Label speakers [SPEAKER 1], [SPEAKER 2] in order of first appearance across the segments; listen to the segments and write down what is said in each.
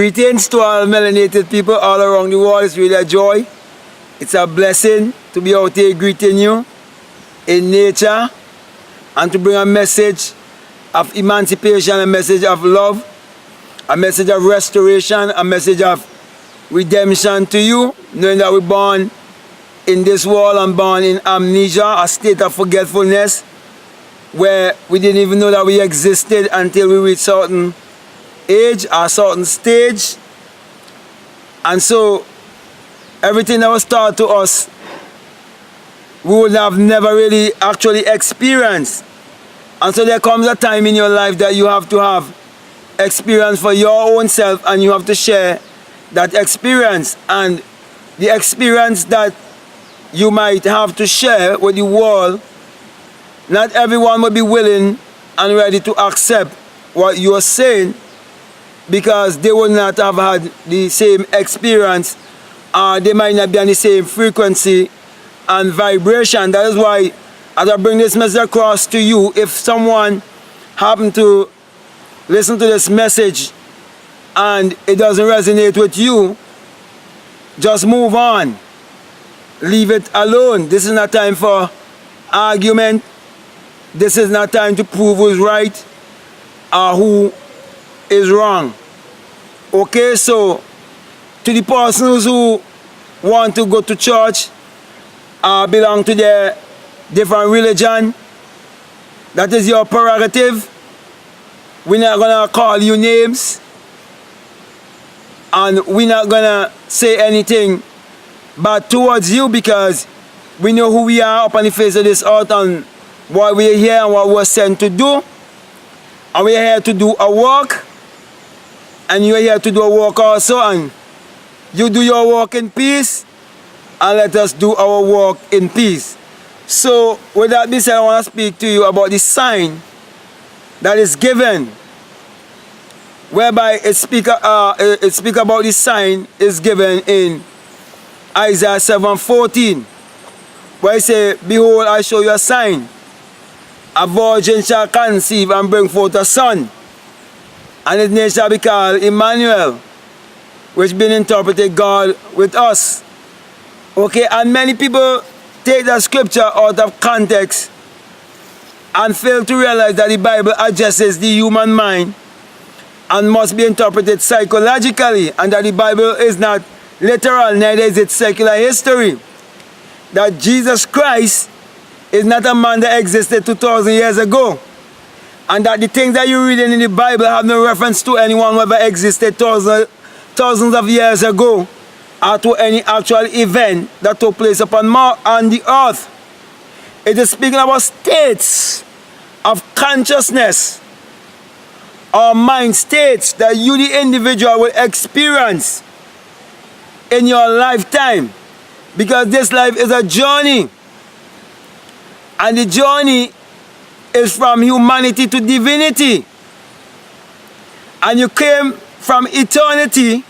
[SPEAKER 1] Greetings to all melanated people all around the world. It's really a joy. It's a blessing to be out here greeting you in nature and to bring a message of emancipation, a message of love, a message of restoration, a message of redemption to you, knowing that we're born in this world and born in amnesia, a state of forgetfulness, where we didn't even know that we existed until we reached certain age or certain stage. And so everything that was taught to us, we would have never really actually experienced. And so there comes a time in your life that you have to have experience for your own self, and you have to share that experience. And the experience that you might have to share with the world, not everyone will be willing and ready to accept what you are saying, because they will not have had the same experience, or they might not be on the same frequency and vibration. That is why, as I bring this message across to you, if someone happen to listen to this message and it doesn't resonate with you, just move on. Leave it alone. This is not time for argument. This is not time to prove who's right or who is wrong. Okay, so to the persons who want to go to church or belong to their different religion, that is your prerogative. We're not gonna call you names, and we're not gonna say anything bad towards you, because we know who we are up on the face of this earth and what we're here and what we're sent to do. And we're here to do a work, and you're here to do a work also, and you do your work in peace, and let us do our work in peace. So with that being said, I want to speak to you about the sign that is given, whereby it speak about the sign is given in Isaiah 7:14, where it says, "Behold, I show you a sign. A virgin shall conceive and bring forth a son, and his name shall be called Emmanuel," which being interpreted God with us. Okay, and many people take that scripture out of context and fail to realize that the Bible addresses the human mind and must be interpreted psychologically, and that the Bible is not literal, neither is it secular history. That Jesus Christ is not a man that existed 2,000 years ago, and that the things that you're reading in the Bible have no reference to anyone who ever existed thousands of years ago, or to any actual event that took place upon the earth. It is speaking about states of consciousness or mind states that you, the individual, will experience in your lifetime, because this life is a journey, and the journey is from humanity to divinity, and you came from eternity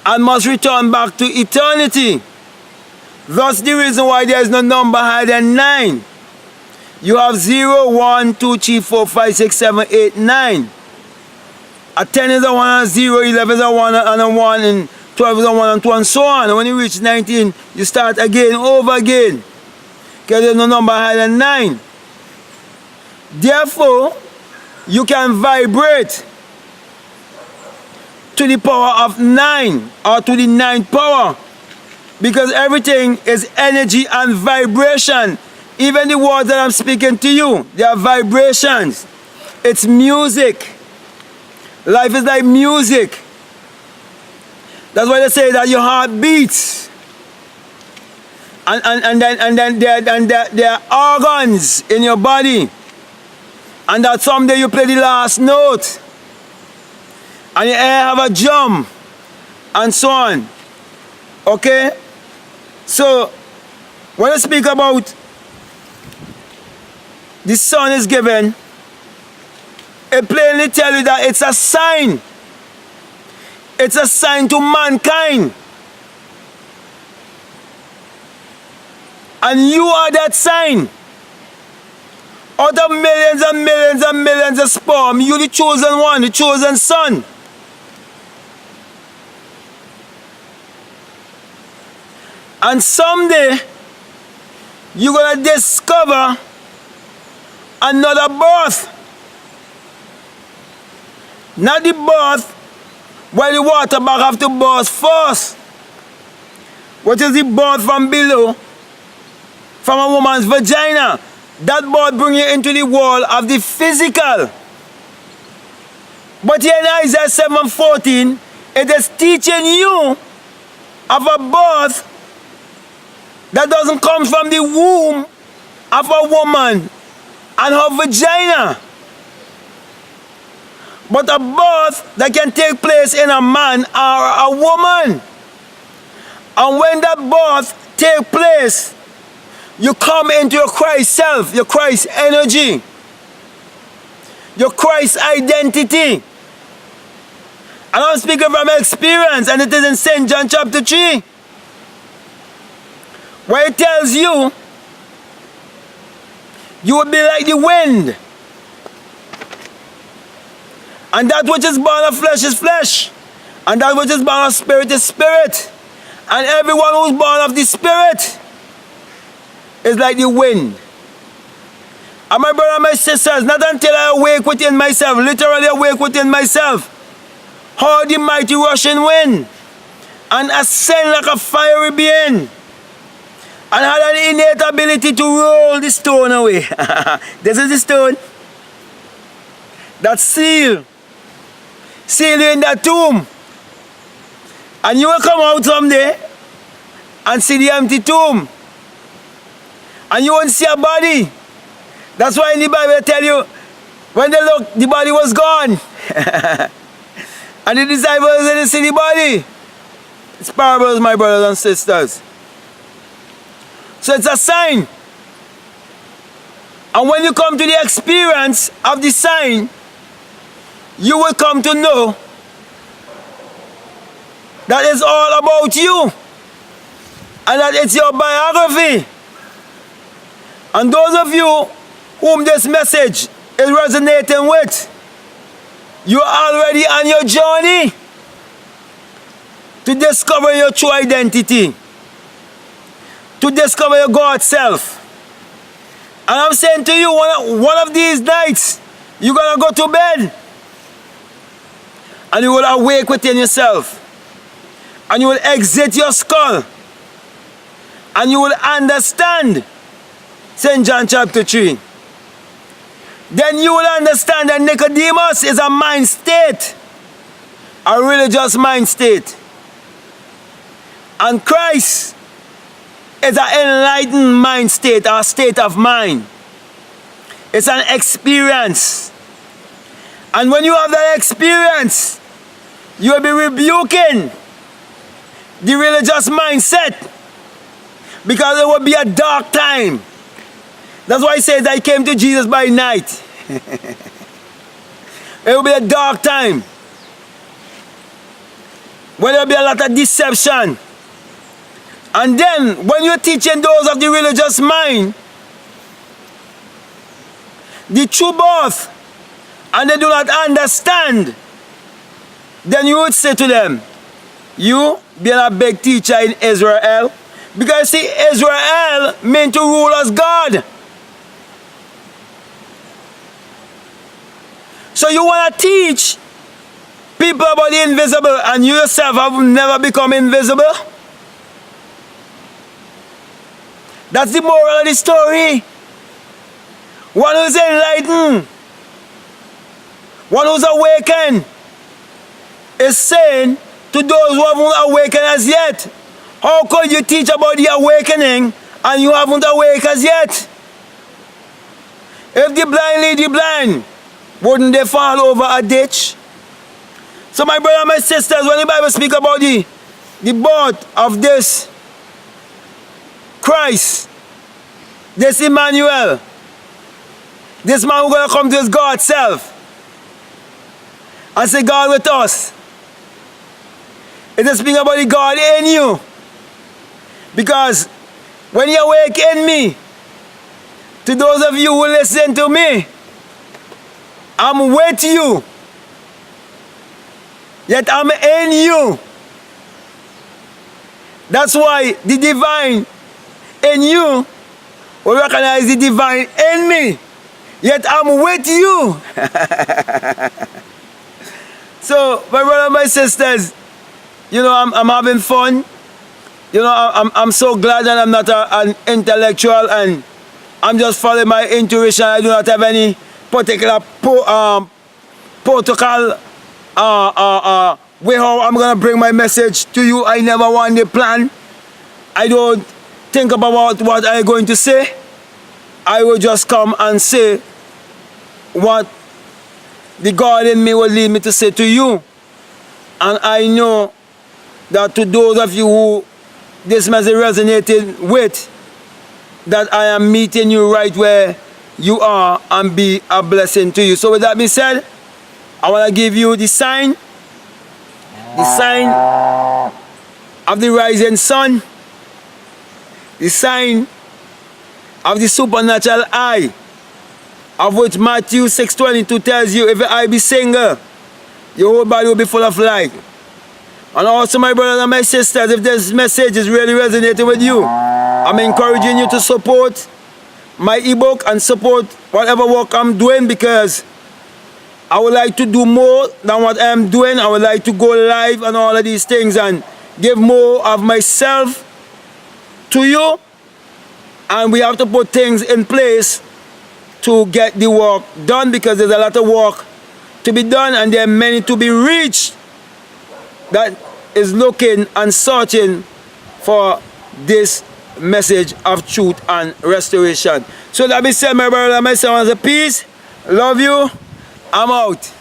[SPEAKER 1] and must return back to eternity. That's the reason why there is no number higher than 9. You have 0, 1, 2, 3, 4, 5, 6, 7, 8, 9. A 10 is a 1 and a 0, 11 is a 1 and a 1, and 12 is a 1 and 2, and so on. And when you reach 19, you start again, over again, because there's no number higher than 9. Therefore, you can vibrate to the power of 9, or to the 9th power, because everything is energy and vibration. Even the words that I'm speaking to you, they are vibrations. It's music. Life is like music. That's why they say that your heart beats, and then there are organs in your body, and that someday you play the last note, and your hair have a drum, and so on. Okay? So, when I speak about the son is given, it plainly tells you that it's a sign. It's a sign to mankind. And you are that sign. Out of millions and millions and millions of sperm, you the chosen one, the chosen son. And someday, you're going to discover another birth. Not the birth where the water bag have to burst first, which is the birth from below, from a woman's vagina. That birth brings you into the world of the physical. But here in Isaiah 7:14, it is teaching you of a birth that doesn't come from the womb of a woman and her vagina, but a birth that can take place in a man or a woman. And when that birth takes place, you come into your Christ self, your Christ energy, your Christ identity. And I'm speaking from experience, and it is in St. John chapter 3, where it tells you, you will be like the wind. And that which is born of flesh is flesh, and that which is born of spirit is spirit. And everyone who is born of the spirit is like the wind. And my brother and my sisters, not until I awake within myself, literally awake within myself, heard the mighty rushing wind, and ascend like a fiery being, and had an innate ability to roll the stone away. This is the stone that seal you in that tomb. And you will come out someday and see the empty tomb. And you won't see a body. That's why in the Bible they tell you, when they look, the body was gone. And the disciples didn't see the body. It's parables, my brothers and sisters. So it's a sign. And when you come to the experience of the sign, you will come to know that it's all about you, and that it's your biography. And those of you whom this message is resonating with, you're already on your journey to discover your true identity, to discover your God self. And I'm saying to you, one of these nights, you're going to go to bed, and you will awake within yourself, and you will exit your skull, and you will understand St. John chapter 3. Then you will understand that Nicodemus is a mind state, a religious mind state. And Christ is an enlightened mind state, or state of mind. It's an experience. And when you have that experience, you will be rebuking the religious mindset, because it will be a dark time. That's why he says, I came to Jesus by night. It will be a dark time, where there will be a lot of deception. And then, when you're teaching those of the religious mind the true birth, and they do not understand, then you would say to them, you being a big teacher in Israel, because see, Israel meant to rule as God. So you want to teach people about the invisible, and you yourself have never become invisible? That's the moral of the story. One who's enlightened, one who's awakened, is saying to those who haven't awakened as yet, how could you teach about the awakening and you haven't awakened as yet? If the blind lead the blind, wouldn't they fall over a ditch? So my brother and my sisters, when the Bible speaks about the birth of this Christ, this Emmanuel, this man who's going to come to his God self and say, God with us, it is speaking about the God in you. Because when you awake in me, to those of you who listen to me, I'm with you, yet I'm in you. That's why the divine in you will recognize the divine in me. Yet I'm with you. So, my brother and my sisters, you know, I'm having fun. You know, I'm so glad that I'm not an intellectual and I'm just following my intuition. I do not have any particular protocol way how I'm going to bring my message to you. I never want the plan. I don't think about what I'm going to say. I will just come and say what the God in me will lead me to say to you. And I know that to those of you who this message resonated with, that I am meeting you right where you are and be a blessing to you. So with that being said, I want to give you the sign of the rising sun, the sign of the supernatural eye, of which Matthew 6:22 tells you, if your eye be single, your whole body will be full of light. And also, my brothers and my sisters, if this message is really resonating with you, I'm encouraging you to support my ebook and support whatever work I'm doing, because I would like to do more than what I'm doing. I would like to go live and all of these things and give more of myself to you. And we have to put things in place to get the work done, because there's a lot of work to be done and there are many to be reached that is looking and searching for this message of truth and restoration. So that being said, my brother and my sisters, peace, love you, I'm out.